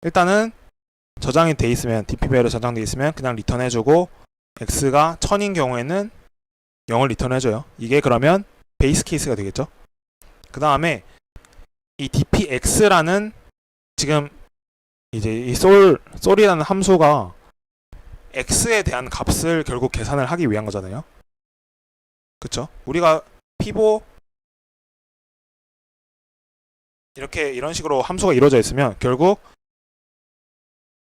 일단은 저장이 돼 있으면 dp 배열에 저장돼 있으면 그냥 리턴해주고 x가 1000인 경우에는 0을 리턴해줘요. 이게 그러면 베이스 케이스가 되겠죠. 그 다음에 이 dpx라는 지금 이제 이 sol이라는 함수가 x에 대한 값을 결국 계산을 하기 위한 거잖아요. 그쵸? 우리가 피보 이런 식으로 함수가 이루어져 있으면 결국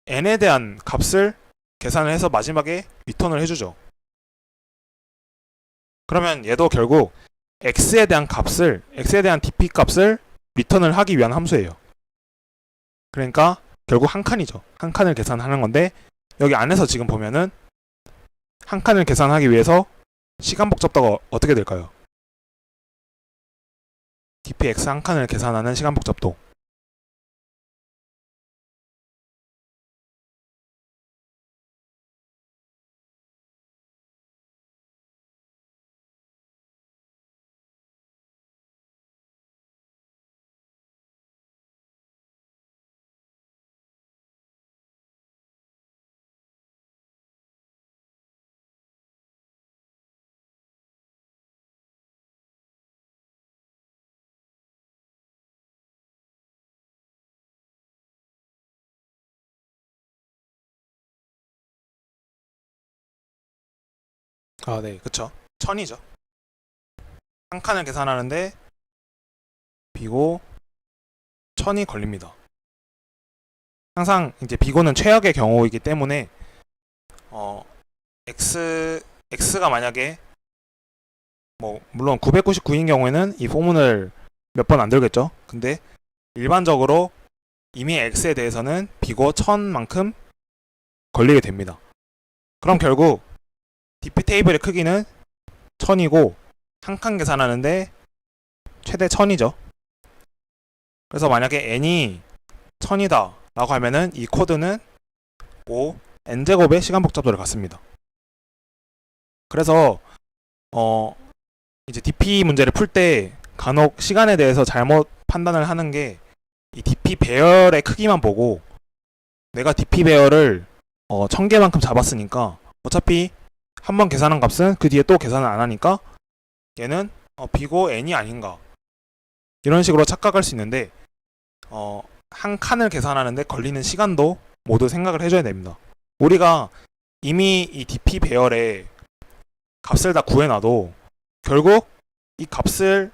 n에 대한 값을 계산을 해서 마지막에 리턴을 해주죠. 그러면 얘도 결국 x에 대한 dp 값을 리턴을 하기 위한 함수예요. 그러니까 결국 한 칸이죠. 한 칸을 계산하는 건데 여기 안에서 지금 보면은 한 칸을 계산하기 위해서 시간 복잡도가 어떻게 될까요? dpx 한 칸을 계산하는 시간 복잡도. 네, 그쵸. 1000이죠. 한 칸을 계산하는데 b고 1000이 걸립니다. 항상 이제 b고는 최악의 경우이기 때문에 x가 만약에 뭐 물론 999인 경우에는 이 포문을 몇 번 안 들겠죠. 근데 일반적으로 이미 x에 대해서는 b고 1000만큼 걸리게 됩니다. 그럼 결국 dp 테이블의 크기는 1000이고 한 칸 계산하는데 최대 1000이죠. 그래서 만약에 n이 1000이다 라고 하면은 이 코드는 5 n제곱의 시간 복잡도를 갖습니다. 그래서 이제 dp 문제를 풀 때 간혹 시간에 대해서 잘못 판단을 하는 게 이 dp 배열의 크기만 보고 내가 dp 배열을 1000개만큼 잡았으니까 어차피 한 번 계산한 값은 그 뒤에 또 계산을 안 하니까 얘는 b고 n이 아닌가 이런 식으로 착각할 수 있는데 한 칸을 계산하는데 걸리는 시간도 모두 생각을 해줘야 됩니다. 우리가 이미 이 dp 배열의 값을 다 구해놔도 결국 이 값이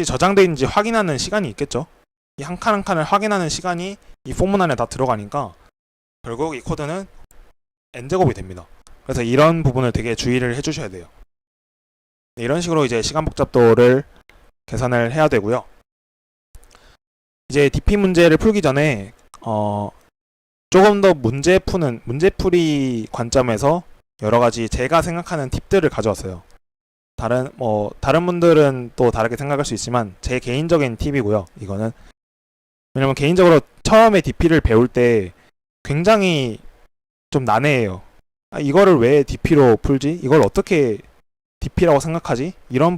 저장되어 있는지 확인하는 시간이 있겠죠. 이 한 칸 한 칸을 확인하는 시간이 이 포문 안에 다 들어가니까 결국 이 코드는 n제곱이 됩니다. 그래서 이런 부분을 되게 주의를 해주셔야 돼요. 네, 이런 식으로 이제 시간 복잡도를 계산을 해야 되고요. 이제 DP 문제를 풀기 전에 조금 더 문제풀이 관점에서 여러 가지 제가 생각하는 팁들을 가져왔어요. 다른 분들은 또 다르게 생각할 수 있지만 제 개인적인 팁이고요. 이거는 왜냐면 개인적으로 처음에 DP를 배울 때 굉장히 좀 난해해요. 이거를 왜 DP로 풀지? 이걸 어떻게 DP라고 생각하지? 이런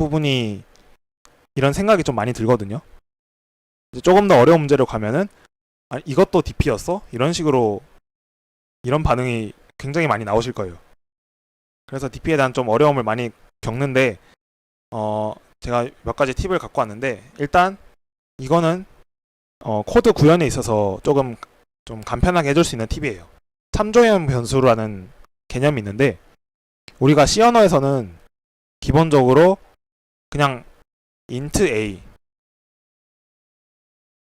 생각이 좀 많이 들거든요. 이제 조금 더 어려운 문제로 가면은 이것도 DP였어? 이런 식으로 이런 반응이 굉장히 많이 나오실 거예요. 그래서 DP에 대한 좀 어려움을 많이 겪는데 제가 몇 가지 팁을 갖고 왔는데 일단 이거는 코드 구현에 있어서 조금 좀 간편하게 해줄 수 있는 팁이에요. 참조형 변수라는 개념이 있는데 우리가 C 언어에서는 기본적으로 그냥 int a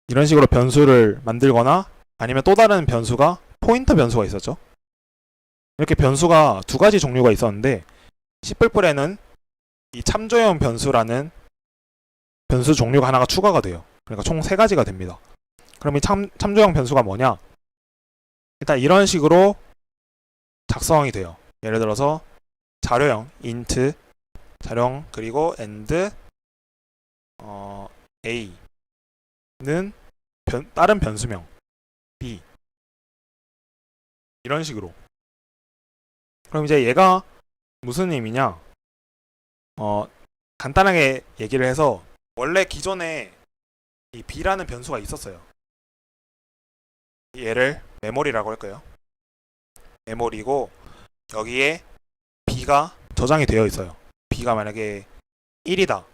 이런 식으로 변수를 만들거나 아니면 또 다른 변수가 포인터 변수가 있었죠. 이렇게 변수가 두 가지 종류가 있었는데 C++에는 이 참조형 변수라는 변수 종류가 하나가 추가가 돼요. 그러니까 총 세 가지가 됩니다. 그럼 이 참조형 변수가 뭐냐? 일단 이런 식으로 작성이 돼요. 예를 들어서 자료형 int 자료형 그리고 and a는 다른 변수명 b 이런 식으로. 그럼 이제 얘가 무슨 의미냐? 간단하게 얘기를 해서 원래 기존에 이 b라는 변수가 있었어요. 얘를 메모리라고 할까요? 메모리고 여기에 b가 저장이 되어 있어요. b가 만약에 1이다.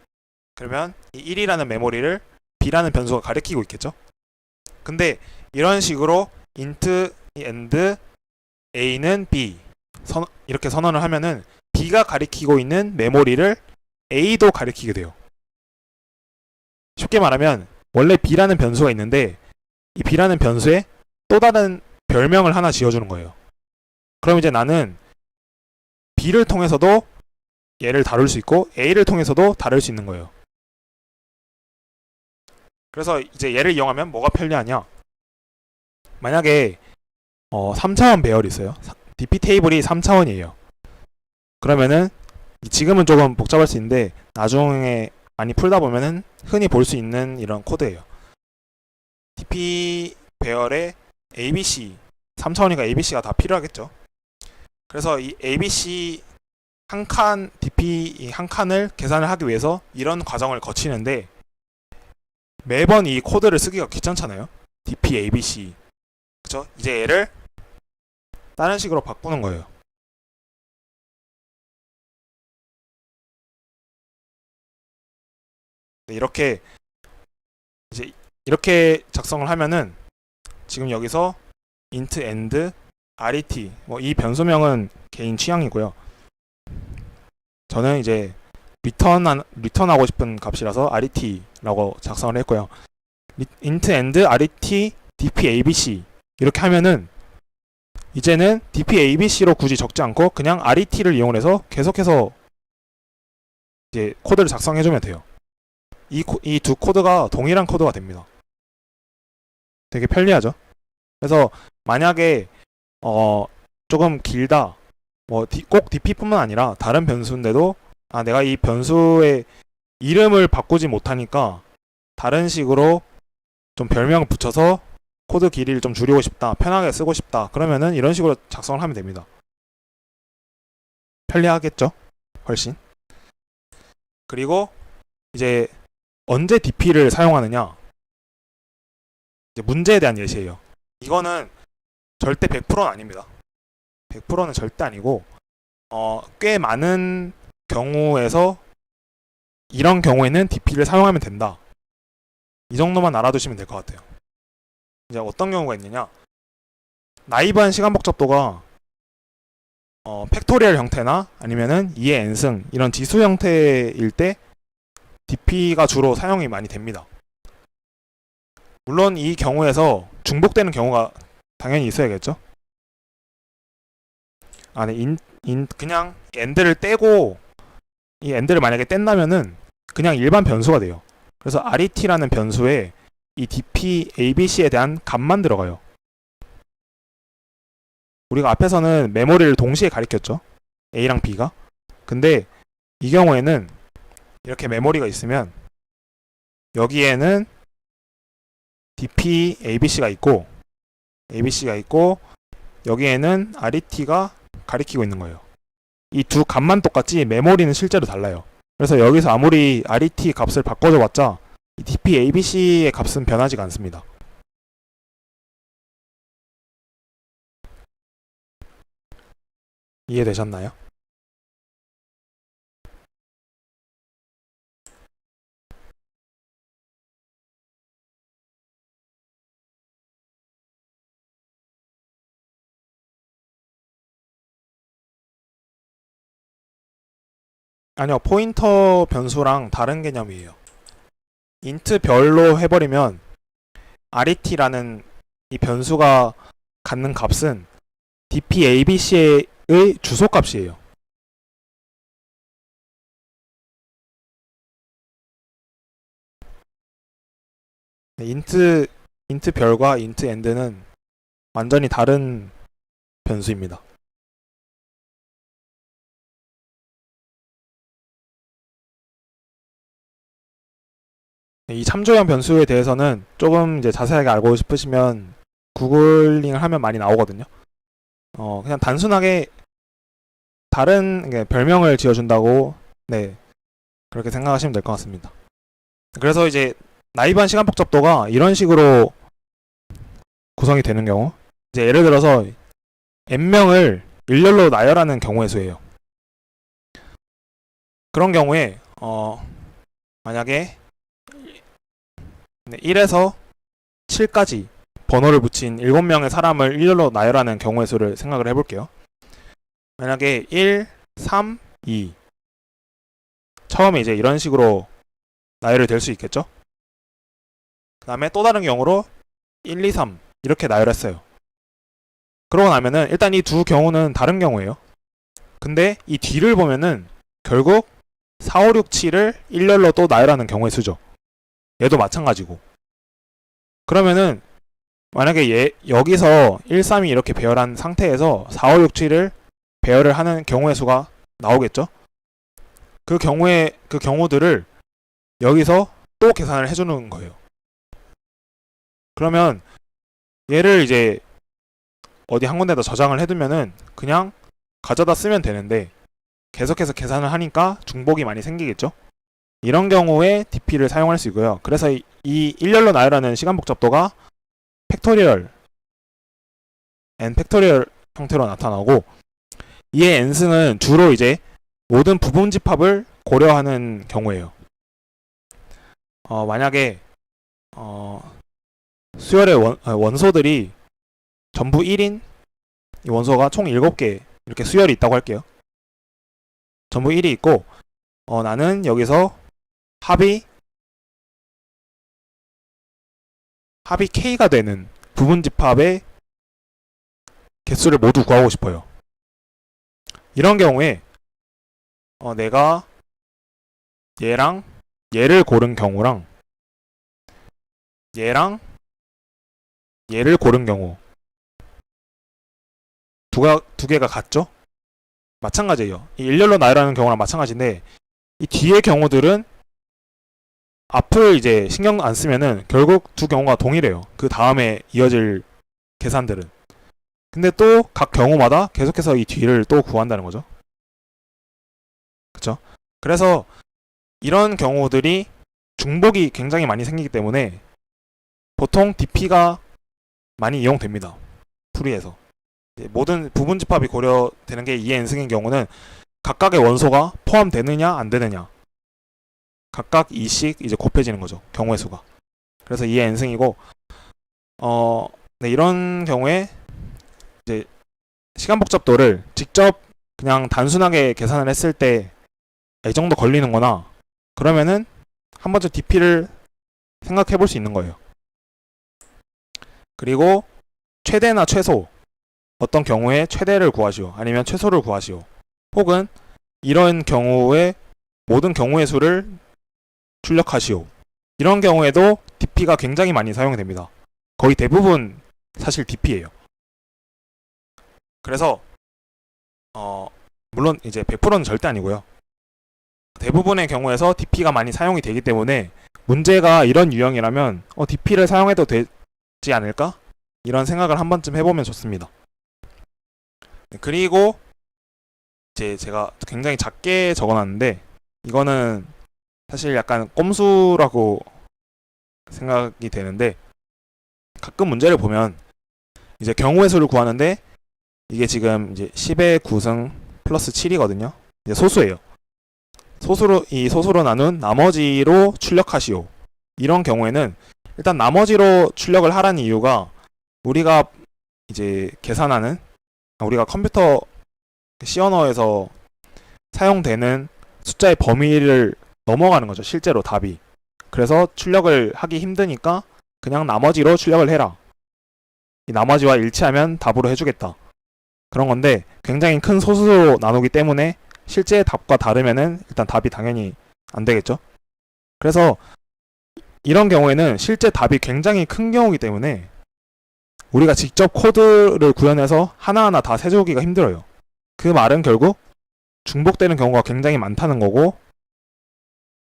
그러면 이 1이라는 메모리를 b라는 변수가 가리키고 있겠죠? 근데 이런 식으로 int and a는 b 이렇게 선언을 하면은 b가 가리키고 있는 메모리를 a도 가리키게 돼요. 쉽게 말하면 원래 b라는 변수가 있는데 이 b라는 변수에 또 다른 별명을 하나 지어주는 거예요. 그럼 이제 나는 b를 통해서도 얘를 다룰 수 있고 a를 통해서도 다룰 수 있는 거예요. 그래서 이제 얘를 이용하면 뭐가 편리하냐? 만약에 3차원 배열이 있어요. DP 테이블이 3차원이에요. 그러면은 지금은 조금 복잡할 수 있는데 나중에 많이 풀다 보면은 흔히 볼 수 있는 이런 코드예요. DP 배열에 ABC 3차원이니까 ABC가 다 필요하겠죠. 그래서 이 ABC DP 한 칸을 계산을 하기 위해서 이런 과정을 거치는데 매번 이 코드를 쓰기가 귀찮잖아요. DP ABC 그쵸? 이제 얘를 다른 식으로 바꾸는 거예요. 이렇게 작성을 하면은 지금 여기서 int and ret 이 변수명은 개인 취향이고요. 저는 이제 리턴하고 싶은 값이라서 ret라고 작성을 했고요. int and ret dp abc 이렇게 하면은 이제는 dp abc로 굳이 적지 않고 그냥 ret를 이용해서 계속해서 이제 코드를 작성해주면 돼요. 이 두 코드가 동일한 코드가 됩니다. 되게 편리하죠. 그래서 만약에 조금 길다 꼭 dp뿐만 아니라 다른 변수인데도 내가 이 변수의 이름을 바꾸지 못하니까 다른 식으로 좀 별명을 붙여서 코드 길이를 좀 줄이고 싶다, 편하게 쓰고 싶다, 그러면은 이런 식으로 작성을 하면 됩니다. 편리하겠죠? 훨씬. 그리고 이제 언제 DP를 사용하느냐? 이제 문제에 대한 예시예요. 이거는 절대 100%는 아닙니다. 100%는 절대 아니고 꽤 많은 경우에서 이런 경우에는 DP를 사용하면 된다. 이 정도만 알아두시면 될 것 같아요. 이제 어떤 경우가 있느냐? 나이브한 시간 복잡도가 팩토리얼 형태나 아니면은 2의 n승 이런 지수 형태일 때 DP가 주로 사용이 많이 됩니다. 물론 이 경우에서 중복되는 경우가 당연히 있어야겠죠. 네, 그냥 end를 떼고 이 end를 만약에 뗀다면은 그냥 일반 변수가 돼요. 그래서 ret라는 변수에 이 dp abc에 대한 값만 들어가요. 우리가 앞에서는 메모리를 동시에 가리켰죠. a랑 b가. 근데 이 경우에는 이렇게 메모리가 있으면 여기에는 dp abc가 있고 여기에는 ret가 가리키고 있는 거예요. 이 두 값만 똑같지 메모리는 실제로 달라요. 그래서 여기서 아무리 ret 값을 바꿔줘 봤자 이 dp abc의 값은 변하지가 않습니다. 이해되셨나요? 아니요, 포인터 변수랑 다른 개념이에요. int 별로 해버리면 ret라는 이 변수가 갖는 값은 dp abc의 주소값이에요. int 별과 int end는 완전히 다른 변수입니다. 이 참조형 변수에 대해서는 조금 이제 자세하게 알고 싶으시면 구글링을 하면 많이 나오거든요. 그냥 단순하게 다른 별명을 지어준다고 네 그렇게 생각하시면 될 것 같습니다. 그래서 이제 나이브한 시간 복잡도가 이런 식으로 구성이 되는 경우, 이제 예를 들어서 n명을 일렬로 나열하는 경우의 수예요. 그런 경우에 만약에 1에서 7까지 번호를 붙인 7명의 사람을 일렬로 나열하는 경우의 수를 생각을 해볼게요. 만약에 1, 3, 2 처음에 이제 이런 식으로 나열이 될 수 있겠죠. 그 다음에 또 다른 경우로 1, 2, 3 이렇게 나열했어요. 그러고 나면은 일단 이 두 경우는 다른 경우예요. 근데 이 뒤를 보면은 결국 4, 5, 6, 7을 일렬로 또 나열하는 경우의 수죠. 얘도 마찬가지고. 그러면은 만약에 여기서 1, 3이 이렇게 배열한 상태에서 4, 5, 6, 7을 배열을 하는 경우의 수가 나오겠죠. 그 경우들을 여기서 또 계산을 해주는 거예요. 그러면 얘를 이제 어디 한 군데다 저장을 해두면은 그냥 가져다 쓰면 되는데 계속해서 계산을 하니까 중복이 많이 생기겠죠. 이런 경우에 dp를 사용할 수 있고요. 그래서 이 일렬로 나열하는 시간 복잡도가 팩토리얼 n 팩토리얼 형태로 나타나고, 이의 n승은 주로 이제 모든 부분 집합을 고려하는 경우예요. 만약에 수열의 원소들이 전부 1인 이 원소가 총 7개 이렇게 수열이 있다고 할게요. 전부 1이 있고 나는 여기서 합이 k가 되는 부분 집합의 개수를 모두 구하고 싶어요. 이런 경우에 내가 얘랑 얘를 고른 경우랑 얘랑 얘를 고른 경우 두 개가 같죠? 마찬가지예요. 이 일렬로 나열하는 경우랑 마찬가지인데 이 뒤의 경우들은 앞을 이제 신경 안 쓰면은 결국 두 경우가 동일해요. 그 다음에 이어질 계산들은. 근데 또 각 경우마다 계속해서 이 뒤를 또 구한다는 거죠. 그쵸? 그래서 이런 경우들이 중복이 굉장히 많이 생기기 때문에 보통 dp가 많이 이용됩니다. 풀이에서. 모든 부분 집합이 고려되는 게 2의 n승인 경우는 각각의 원소가 포함되느냐 안 되느냐 각각 2씩 이제 곱해지는 거죠. 경우의 수가. 그래서 2의 n승이고 네, 이런 경우에 이제 시간 복잡도를 직접 그냥 단순하게 계산을 했을 때 이 정도 걸리는 거나 그러면은 한 번쯤 dp를 생각해 볼 수 있는 거예요. 그리고 최대나 최소, 어떤 경우에 최대를 구하시오 아니면 최소를 구하시오, 혹은 이런 경우에 모든 경우의 수를 출력하시오. 이런 경우에도 DP가 굉장히 많이 사용이 됩니다. 거의 대부분 사실 DP예요. 그래서 물론 이제 100%는 절대 아니고요. 대부분의 경우에서 DP가 많이 사용이 되기 때문에 문제가 이런 유형이라면 DP를 사용해도 되지 않을까? 이런 생각을 한 번쯤 해보면 좋습니다. 그리고 이제 제가 굉장히 작게 적어놨는데 이거는 사실 약간 꼼수라고 생각이 되는데 가끔 문제를 보면 이제 경우의 수를 구하는데 이게 지금 이제 10의 9승 플러스 7이거든요. 이제 소수예요. 이 소수로 나눈 나머지로 출력하시오. 이런 경우에는 일단 나머지로 출력을 하라는 이유가 우리가 이제 계산하는 우리가 컴퓨터 C 언어에서 사용되는 숫자의 범위를 넘어가는 거죠. 실제로 답이. 그래서 출력을 하기 힘드니까 그냥 나머지로 출력을 해라. 이 나머지와 일치하면 답으로 해주겠다. 그런 건데 굉장히 큰 소수로 나누기 때문에 실제 답과 다르면은 일단 답이 당연히 안 되겠죠. 그래서 이런 경우에는 실제 답이 굉장히 큰 경우이기 때문에 우리가 직접 코드를 구현해서 하나하나 다 세우기가 힘들어요. 그 말은 결국 중복되는 경우가 굉장히 많다는 거고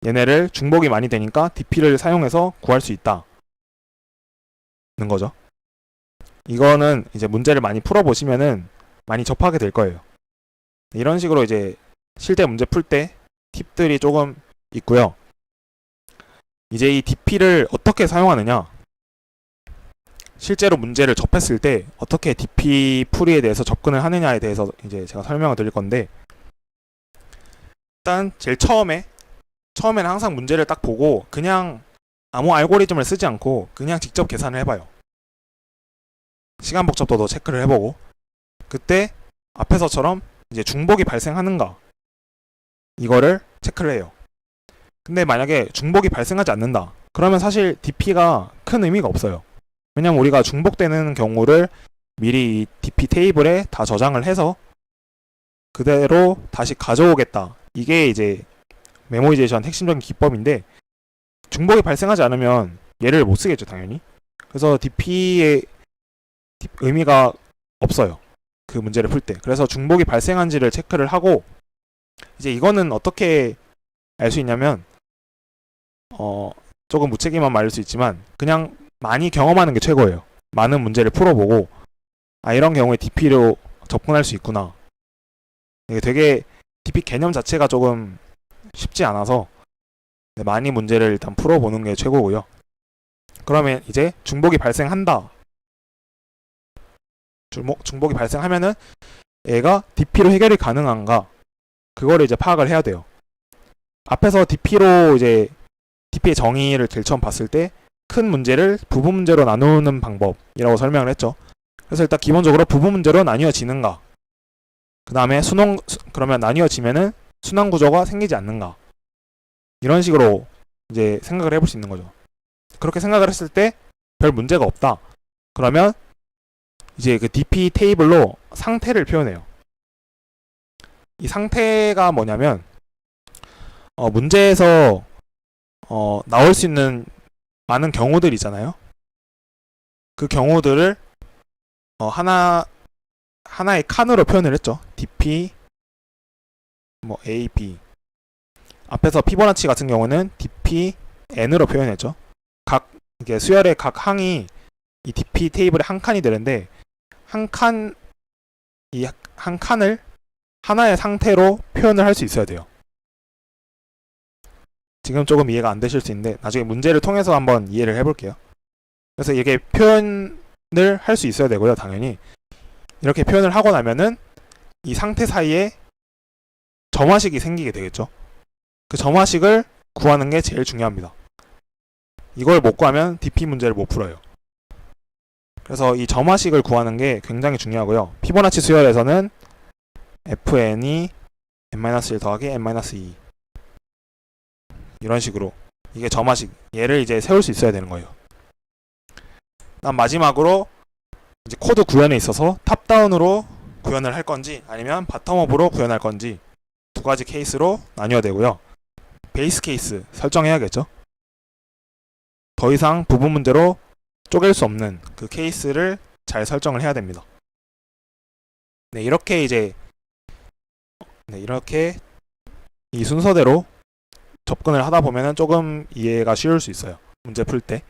얘네를 중복이 많이 되니까 DP를 사용해서 구할 수 있다는 거죠. 이거는 이제 문제를 많이 풀어보시면은 많이 접하게 될 거예요. 이런 식으로 이제 실제 문제 풀 때 팁들이 조금 있고요. 이제 이 DP를 어떻게 사용하느냐, 실제로 문제를 접했을 때 어떻게 DP 풀이에 대해서 접근을 하느냐에 대해서 이제 제가 설명을 드릴 건데, 일단 제일 처음에는 항상 문제를 딱 보고 그냥 아무 알고리즘을 쓰지 않고 그냥 직접 계산을 해봐요. 시간 복잡도도 체크를 해보고, 그때 앞에서처럼 이제 중복이 발생하는가 이거를 체크를 해요. 근데 만약에 중복이 발생하지 않는다, 그러면 사실 DP가 큰 의미가 없어요. 왜냐면 우리가 중복되는 경우를 미리 이 DP 테이블에 다 저장을 해서 그대로 다시 가져오겠다. 이게 이제 메모리제이션 핵심적인 기법인데, 중복이 발생하지 않으면 얘를 못 쓰겠죠, 당연히. 그래서 DP의 의미가 없어요, 그 문제를 풀 때. 그래서 중복이 발생한지를 체크를 하고, 이제 이거는 어떻게 알 수 있냐면 조금 무책임한 말일 수 있지만 그냥 많이 경험하는 게 최고예요. 많은 문제를 풀어보고 이런 경우에 DP로 접근할 수 있구나. 이게 되게 DP 개념 자체가 조금 쉽지 않아서 많이 문제를 일단 풀어보는 게 최고고요. 그러면 이제 중복이 발생한다. 중복이 발생하면은 얘가 DP로 해결이 가능한가? 그거를 이제 파악을 해야 돼요. 앞에서 DP로 이제 DP의 정의를 제일 처음 봤을 때 큰 문제를 부분 문제로 나누는 방법이라고 설명을 했죠. 그래서 일단 기본적으로 부분 문제로 나뉘어지는가, 그 다음에 그러면 나뉘어지면은 순환 구조가 생기지 않는가, 이런 식으로 이제 생각을 해볼 수 있는 거죠. 그렇게 생각을 했을 때 별 문제가 없다, 그러면 이제 그 DP 테이블로 상태를 표현해요. 이 상태가 뭐냐면 문제에서 나올 수 있는 많은 경우들 있잖아요. 그 경우들을 하나의 칸으로 표현을 했죠. DP A, B. 앞에서 피보나치 같은 경우는 DP N으로 표현했죠. 이게 수열의 각 항이 이 DP 테이블의 한 칸이 되는데, 한 칸을 하나의 상태로 표현을 할 수 있어야 돼요. 지금 조금 이해가 안 되실 수 있는데 나중에 문제를 통해서 한번 이해를 해볼게요. 그래서 이게 표현을 할 수 있어야 되고요. 당연히 이렇게 표현을 하고 나면은 이 상태 사이에 점화식이 생기게 되겠죠. 그 점화식을 구하는 게 제일 중요합니다. 이걸 못 구하면 DP 문제를 못 풀어요. 그래서 이 점화식을 구하는 게 굉장히 중요하고요. 피보나치 수열에서는 fn이 n-1 더하기 n-2 이런 식으로 이게 점화식, 얘를 이제 세울 수 있어야 되는 거예요. 다음 마지막으로 이제 코드 구현에 있어서 탑다운으로 구현을 할 건지 아니면 바텀업으로 구현할 건지 두 가지 케이스로 나뉘어야 되고요. 베이스 케이스 설정해야겠죠. 더 이상 부분 문제로 쪼갤 수 없는 그 케이스를 잘 설정을 해야 됩니다. 네, 이렇게 이제 이렇게 이 순서대로 접근을 하다 보면은 조금 이해가 쉬울 수 있어요. 문제 풀 때.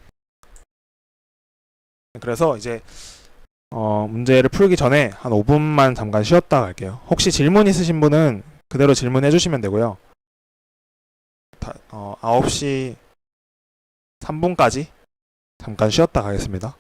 그래서 이제 문제를 풀기 전에 한 5분만 잠깐 쉬었다 갈게요. 혹시 질문 있으신 분은 그대로 질문해 주시면 되고요. 9시 3분까지 잠깐 쉬었다 가겠습니다.